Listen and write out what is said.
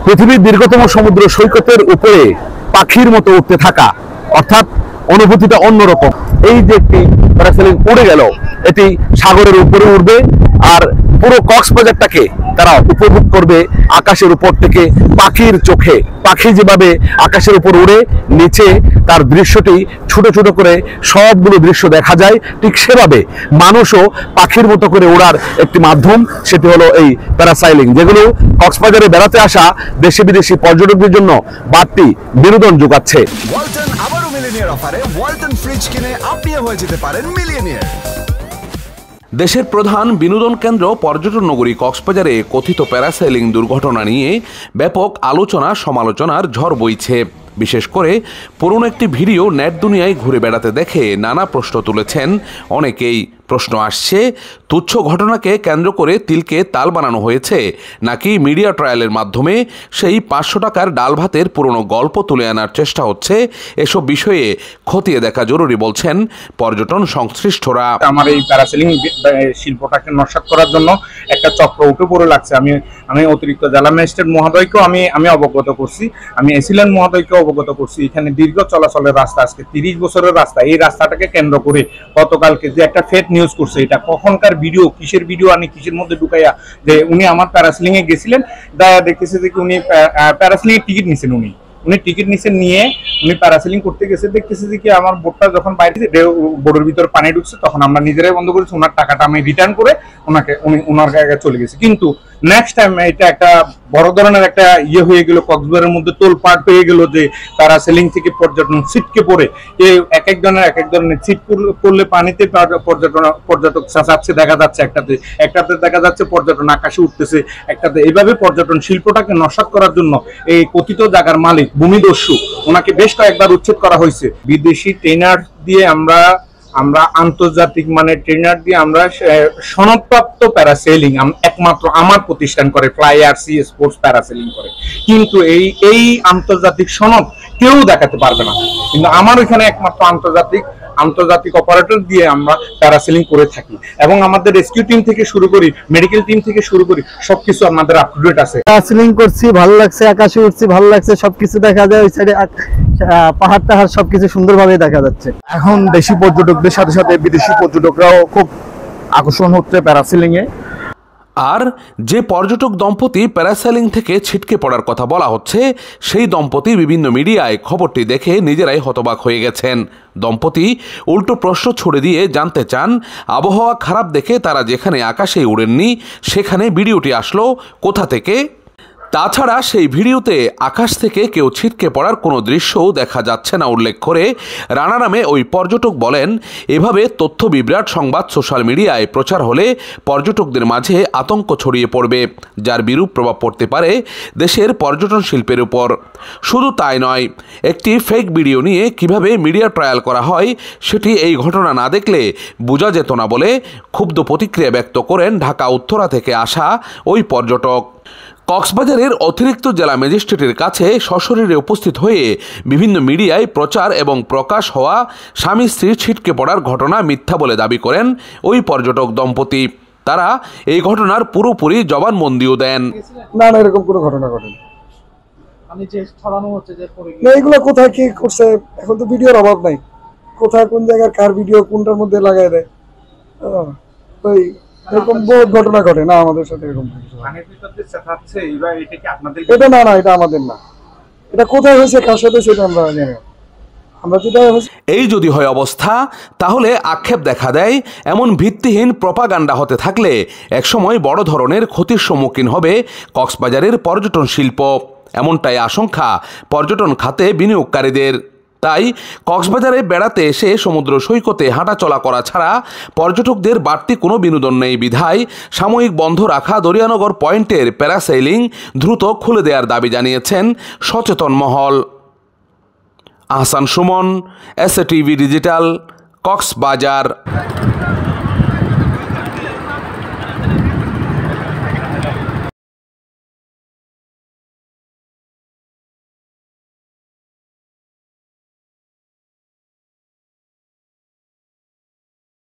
পৃথিবীর দীর্ঘতম সমুদ্র সৈকতের উপরে পাখির মতো উঠতে থাকা, অর্থাৎ অনুভূতিটা অন্যরকম। এই যে একটি প্যারাসেলিং উড়ে গেল, এটি সাগরের উপরে উঠবে আর পুরো কক্সবাজারটাকে তারা উপভোগ করবে আকাশের উপর থেকে পাখির চোখে। পাখি যেভাবে আকাশের উপর উড়ে, নিচে তার দৃশ্যটি ছোট ছোট করে সবগুলো দৃশ্য দেখা যায়, ঠিক সেভাবে মানুষও পাখির মতো করে ওড়ার একটি মাধ্যম, সেটি হলো এই প্যারাসাইলিং, যেগুলো কক্সবাজারে বেড়াতে আসা দেশি বিদেশি পর্যটকদের জন্য বাড়তি বিনোদন যোগাচ্ছে। ওয়ালটন আবারও মিলিয়নিয়ার অফারে ওয়ালটন ফ্রিজ কিনে আপনিও হয়ে যেতে পারেন মিলিয়নিয়ার। দেশের প্রধান বিনোদন কেন্দ্র পর্যটন নগরী কক্সবাজারে কথিত প্যারাসেলিং দুর্ঘটনা নিয়ে ব্যাপক আলোচনা সমালোচনার ঝড় বইছে। বিশেষ করে পুরনো একটি ভিডিও নেট দুনিয়ায় ঘুরে বেড়াতে দেখে নানা প্রশ্ন তুলেছেন অনেকেই। প্রশ্ন আসছে, তুচ্ছ ঘটনাকে কেন্দ্র করে তিলকে তাল বানানো হয়েছে, নাকি মিডিয়া ট্রায়ালের মাধ্যমে সেই 500 টাকার ডাল ভাতের পুরনো গল্প তুলে আনার চেষ্টা হচ্ছে? এসব বিষয়ে খতিয়ে দেখা জরুরি বলছেন পর্যটন সংশ্লিষ্টরা। আমার এই প্যারাসেলিং শিল্পটাকে নস্যাৎ করার জন্য একটা চক্র উঠে পড়ে লাগছে। আমি অতিরিক্ত জেলা ম্যাজিস্ট্রেট মহোদয়কেও আমি অবগত করছি, আমি এসিলেন্ট মহোদয়কেও অবগত করছি। এখানে দীর্ঘ চলাচলের রাস্তা, আজকে 30 বছরের রাস্তা, এই রাস্তাটাকে কেন্দ্র করে গতকালকে যে একটা ফেক নিউজ করছে, এটা কখনকার ভিডিও, কিসের ভিডিও আনি কিসের মধ্যে ঢুকাইয়া যে উনি আমার প্যারাসেলিং এ গেছিলেন, দেখতেছে যে উনি প্যারাসেলিং এর টিকিট নিছেন, উনি টিকিট নিছেন, নিয়ে উনি প্যারাসেলিং করতে গেছে, দেখতেছে যে কি আমার বোটটা যখন বাইরে বোটের ভিতরে পানি ঢুকছে, তখন আমরা নিজেরাই বন্ধ করেছি, ওনার টাকাটা আমি রিটার্ন করে ওনার জায়গায় চলে গেছি। কিন্তু নেক্সট টাইম এটা একটা বড় ধরনের একটা ইয়ে হয়ে গেল, কক্সবাজারের মধ্যে তোলপাট হয়ে গেল যে প্যারাসেলিং থেকে পর্যটন ছিটকে পড়ে, এক এক ধরনের ছিট পড়লে পানিতে পর্যটক চাচাচ্ছে দেখা যাচ্ছে, একটাতে দেখা যাচ্ছে পর্যটন আকাশে উঠতেছে, একটাতে। এইভাবে পর্যটন শিল্পটাকে নস্যাৎ করার জন্য এই কথিত জায়গার মালিক ভূমিদস্যু, ওনাকে বেশ কয়েকবার উচ্ছেদ করা হয়েছে। বিদেশি ট্রেনার দিয়ে আমরা আন্তর্জাতিক মানে ট্রেনার দিয়ে আমরা সনদপ্রাপ্ত প্যারাসেলিং একমাত্র আমার প্রতিষ্ঠান করে, ফ্লাই আর সি স্পোর্টস প্যারাসেলিং করে। কিন্তু এই আন্তর্জাতিক সনদ কেউ দেখাতে পারবে না, কিন্তু আমার ওইখানে একমাত্র আন্তর্জাতিক অপারেটর দিয়ে আমরা প্যারাসেলিং করে থাকি, এবং আমাদের রেস্কিউ টিম থেকে শুরু করি, মেডিকেল টিম থেকে শুরু করি, সবকিছু আমাদের আপ টু ডেট আছে। প্যারাসেলিং করছি, ভালো লাগছে, আকাশে উঠছি, ভালো লাগছে, সবকিছু দেখা যায়, ওই সাইডে পাহাড় টাহাড় সবকিছু সুন্দরভাবে দেখা যাচ্ছে। এখন দেশি পর্যটকদের সাথে সাথে বিদেশি পর্যটকরাও খুব আকর্ষণ হচ্ছে প্যারাসেলিং এ। আর যে পর্যটক দম্পতি প্যারাসেলিং থেকে ছিটকে পড়ার কথা বলা হচ্ছে, সেই দম্পতি বিভিন্ন মিডিয়ায় খবরটি দেখে নিজেরাই হতবাক হয়ে গেছেন। দম্পতি উল্টো প্রশ্ন ছুড়ে দিয়ে জানতে চান, আবহাওয়া খারাপ দেখে তারা যেখানে আকাশে উড়েননি, সেখানে ভিডিওটি আসলো কোথা থেকে? তাছাড়া সেই ভিডিওতে আকাশ থেকে কেউ ছিটকে পড়ার কোনো দৃশ্যও দেখা যাচ্ছে না উল্লেখ করে রানা নামে ওই পর্যটক বলেন, এভাবে তথ্য বিভ্রাট সংবাদ সোশ্যাল মিডিয়ায় প্রচার হলে পর্যটকদের মাঝে আতঙ্ক ছড়িয়ে পড়বে, যার বিরূপ প্রভাব পড়তে পারে দেশের পর্যটন শিল্পের উপর। শুধু তাই নয়, একটি ফেক ভিডিও নিয়ে কিভাবে মিডিয়া ট্রায়াল করা হয় সেটি এই ঘটনা না দেখলে বোঝা যেত না বলে ক্ষুব্ধ প্রতিক্রিয়া ব্যক্ত করেন ঢাকা উত্তরা থেকে আসা ওই পর্যটক। কক্সবাজারের অতিরিক্ত জেলা ম্যাজিস্ট্রেটের কাছে সশরীরে উপস্থিত হয়ে বিভিন্ন মিডিয়ায় প্রচার এবং প্রকাশ হওয়া স্বামী স্ত্রীর ছিটকে পড়ার ঘটনা মিথ্যা বলে দাবি করেন ওই পর্যটক দম্পতি। তারা এই ঘটনার পুরোপুরি জবানবন্দিও দেন। না, এরকম কোনো ঘটনা ঘটেনি। এইগুলো কোথায় কি করছে, এখন তো ভিডিওর অভাব নাই, কোথায় কোন জায়গার কার ভিডিও কোনটার মধ্যে লাগাই দেয়, ওই এরকম বহুত ঘটনা ঘটে না আমাদের সাথে। এরকম এটা না, এটা আমাদের না, এটা কোথায় হয়েছে কার সাথে সেটা আমরা জানি না। এই যদি হয় অবস্থা, তাহলে আক্ষেপ দেখা দেয় এমন ভিত্তিহীন প্রপাগান্ডা হতে থাকলে একসময় বড় ধরনের ক্ষতির সম্মুখীন হবে কক্সবাজারের পর্যটন শিল্প। এমনটাই আশঙ্কা পর্যটন খাতে বিনিয়োগকারীদের। তাই কক্সবাজারে বেড়াতে এসে সমুদ্র সৈকতে হাঁটাচলা করা ছাড়া পর্যটকদের বাড়তি কোনো বিনোদন নেই বিধায় সাময়িক বন্ধ রাখা দরিয়ানগর পয়েন্টের প্যারাসেলিং দ্রুত খুলে দেওয়ার দাবি জানিয়েছেন সচেতন মহল। Ahsan Suman, SA TV digital, Cox's Bazar.